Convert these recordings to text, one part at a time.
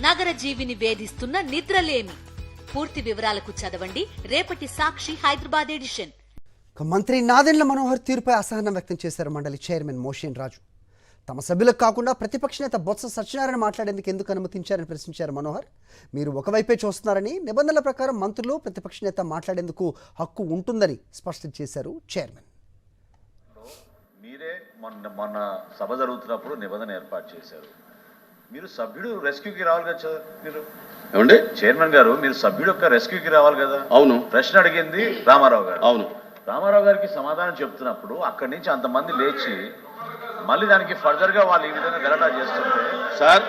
నగర జీవిని వేధిస్తున్న నిద్రలేమి. పూర్తి వివరాలకు చదవండి రేపటి సాక్షి హైదరాబాద్ ఎడిషన్. మంత్రి నాదెండ్ల మనోహర్ తీరుపై అసహనం వ్యక్తం చేశారు మండలి చైర్మన్ మోషేన్ రాజు. తమ సభ్యులకు కాకుండా ప్రతిపక్ష నేత బొత్స సత్యనారాయణ మాట్లాడేందుకు ఎందుకు అనుమతించారని ప్రశ్నించారు మనోహర్. మీరు ఒకవైపే చూస్తున్నారని, నిబంధనల ప్రకారం మంత్రులు ప్రతిపక్ష నేత మాట్లాడేందుకు హక్కు ఉంటుందని స్పష్టం చేశారు చైర్మన్. మీరే మొన్న సభ జరుగుతున్నప్పుడు నిబంధన ఏర్పాటు చేశారు. మీరు సభ్యుడు రెస్క్యూకి రావాలి కదా. మీరు ఏమండి చైర్మన్ గారు, మీరు సభ్యుడు యొక్క రెస్క్యూకి రావాలి కదా. అవును, ప్రశ్న అడిగింది రామారావు గారు. అవును, రామారావు గారికి సమాధానం చెప్తున్నప్పుడు అక్కడి నుంచి అంతమంది లేచి మళ్ళీ దానికి ఫర్దర్ గా వాళ్ళు ఈ విధంగా గలాటా చేస్తుంటే, సార్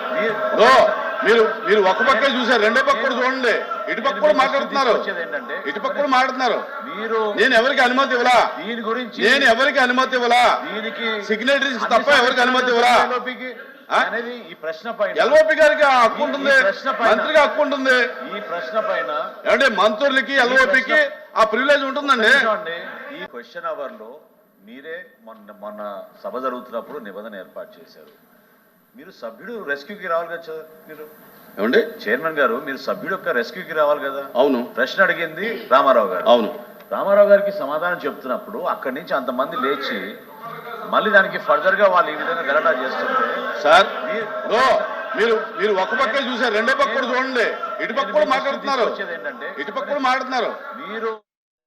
మీరు ఒక పక్కే చూసారు, రెండో పక్క కూడా చూడండి. ఇటు పక్క కూడా మాట్లాడుతున్నారు, ఏంటంటే ఇటు పక్క కూడా మాట్లాడుతున్నారు. మీరు నేను ఎవరికి అనుమతి ఇవ్వలా, దీని గురించి నేను ఎవరికి అనుమతి ఇవ్వలా, దీనికి సిగ్నేటరీస్ తప్ప ఎవరికి అనుమతి ఇవ్వలా అనేది ఈ ప్రశ్న పైన ఎల్ఓపి గారికి హక్కు ఉంటుంది, మంత్రికి హక్కు ఉంటుంది. ఈ ప్రశ్న పైన ఏమంటే మంత్రులకి ఎల్ఓపికి ఆ ప్రివిలేజ్ ఉంటుందండి. ఈ క్వశ్చన్ అవర్ లో మీరే మొన్న సభ జరుగుతున్నప్పుడు నిబంధన ఏర్పాటు చేశారు. మీరు సభ్యుడు రెస్క్యూకి రావాలి కదా. మీరు ఏమండి చైర్మన్ గారు, మీరు సభ్యుడు యొక్క రెస్క్యూకి రావాలి కదా. అవును, ప్రశ్న అడిగింది రామారావు గారు. అవును, రామారావు గారికి సమాధానం చెప్తున్నప్పుడు అక్కడి నుంచి అంతమంది లేచి మళ్ళీ దానికి ఫర్దర్ గా వాళ్ళు ఈ విధంగా గలాటా చేస్తుంటే, సార్ మీరు ఒక పక్కే చూసారు, రెండో పక్క కూడా చూడండి. ఇటు పక్క కూడా మాట్లాడుతున్నారు, ఏంటంటే ఇటు పక్క కూడా మాట్లాడుతున్నారు. మీరు